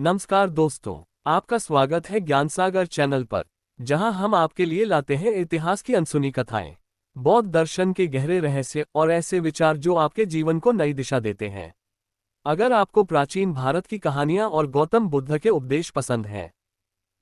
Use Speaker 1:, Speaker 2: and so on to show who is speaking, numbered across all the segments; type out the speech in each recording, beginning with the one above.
Speaker 1: नमस्कार दोस्तों, आपका स्वागत है ज्ञान सागर चैनल पर, जहां हम आपके लिए लाते हैं इतिहास की अनसुनी कथाएं, बौद्ध दर्शन के गहरे रहस्य और ऐसे विचार जो आपके जीवन को नई दिशा देते हैं। अगर आपको प्राचीन भारत की कहानियां और गौतम बुद्ध के उपदेश पसंद हैं,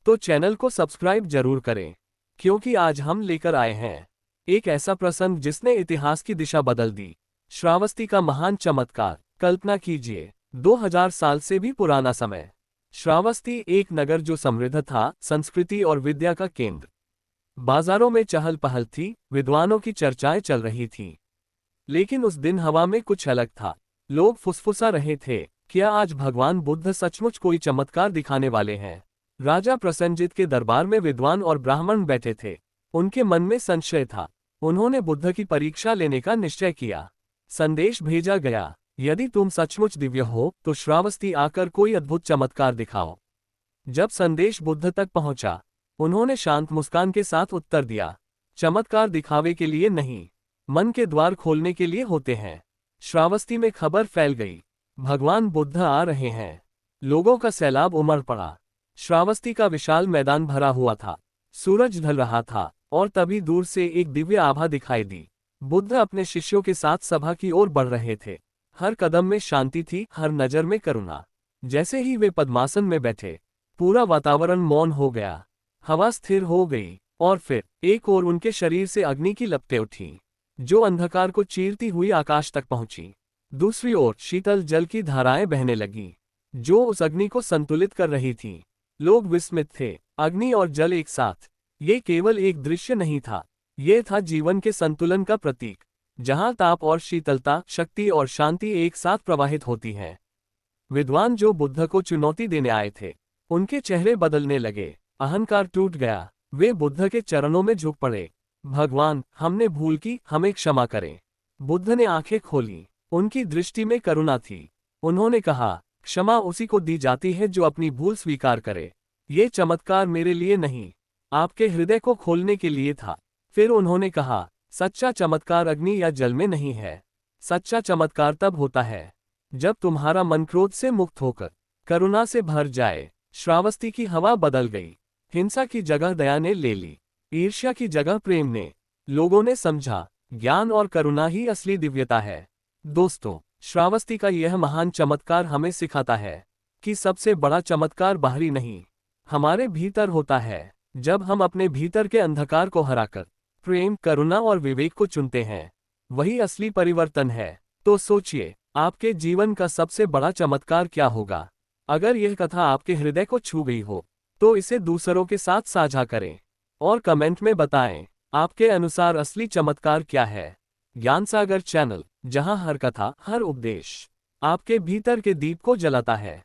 Speaker 1: तो चैनल को सब्सक्राइब जरूर करें, क्योंकि आज हम लेकर आए हैं एक ऐसा प्रसंग जिसने इतिहास की दिशा बदल दी। श्रावस्ती का महान चमत्कार। कल्पना कीजिए, 2000 साल से भी पुराना समय। श्रावस्ती एक नगर जो समृद्ध था, संस्कृति और विद्या का केंद्र। बाजारों में चहल पहल थी, विद्वानों की चर्चाएं चल रही थीं। लेकिन उस दिन हवा में कुछ अलग था। लोग फुसफुसा रहे थे, क्या आज भगवान बुद्ध सचमुच कोई चमत्कार दिखाने वाले हैं? राजा प्रसेनजित के दरबार में विद्वान और ब्राह्मण बैठे थे। उनके मन में संशय था। उन्होंने बुद्ध की परीक्षा लेने का निश्चय किया। संदेश भेजा गया, यदि तुम सचमुच दिव्य हो तो श्रावस्ती आकर कोई अद्भुत चमत्कार दिखाओ। जब संदेश बुद्ध तक पहुंचा, उन्होंने शांत मुस्कान के साथ उत्तर दिया, चमत्कार दिखावे के लिए नहीं, मन के द्वार खोलने के लिए होते हैं। श्रावस्ती में खबर फैल गई, भगवान बुद्ध आ रहे हैं। लोगों का सैलाब उमड़ पड़ा। श्रावस्ती का विशाल मैदान भरा हुआ था। सूरज ढल रहा था और तभी दूर से एक दिव्य आभा दिखाई दी। बुद्ध अपने शिष्यों के साथ सभा की ओर बढ़ रहे थे। हर कदम में शांति थी, हर नजर में करुणा। जैसे ही वे पद्मासन में बैठे, पूरा वातावरण मौन हो गया। हवा स्थिर हो गई और फिर एक ओर उनके शरीर से अग्नि की लपटें उठीं, जो अंधकार को चीरती हुई आकाश तक पहुंची। दूसरी ओर शीतल जल की धाराएं बहने लगीं, जो उस अग्नि को संतुलित कर रही थीं। लोग विस्मित थे, अग्नि और जल एक साथ। ये केवल एक दृश्य नहीं था, ये था जीवन के संतुलन का प्रतीक, जहां ताप और शीतलता, शक्ति और शांति एक साथ प्रवाहित होती हैं। विद्वान जो बुद्ध को चुनौती देने आए थे, उनके चेहरे बदलने लगे। अहंकार टूट गया। वे बुद्ध के चरणों में झुक पड़े। भगवान, हमने भूल की, हमें क्षमा करें। बुद्ध ने आंखें खोली। उनकी दृष्टि में करुणा थी। उन्होंने कहा, क्षमा उसी को दी जाती है जो अपनी भूल स्वीकार करे। ये चमत्कार मेरे लिए नहीं, आपके हृदय को खोलने के लिए था। फिर उन्होंने कहा, सच्चा चमत्कार अग्नि या जल में नहीं है। सच्चा चमत्कार तब होता है जब तुम्हारा मन क्रोध से मुक्त होकर करुणा से भर जाए। श्रावस्ती की हवा बदल गई। हिंसा की जगह दया ने ले ली, ईर्ष्या की जगह प्रेम ने। लोगों ने समझा, ज्ञान और करुणा ही असली दिव्यता है। दोस्तों, श्रावस्ती का यह महान चमत्कार हमें सिखाता है कि सबसे बड़ा चमत्कार बाहरी नहीं, हमारे भीतर होता है। जब हम अपने भीतर के अंधकार को हराकर प्रेम, करुणा और विवेक को चुनते हैं, वही असली परिवर्तन है। तो सोचिए, आपके जीवन का सबसे बड़ा चमत्कार क्या होगा? अगर यह कथा आपके हृदय को छू गई हो, तो इसे दूसरों के साथ साझा करें और कमेंट में बताएं, आपके अनुसार असली चमत्कार क्या है। ज्ञान सागर चैनल, जहां हर कथा, हर उपदेश आपके भीतर के दीप को जलाता है।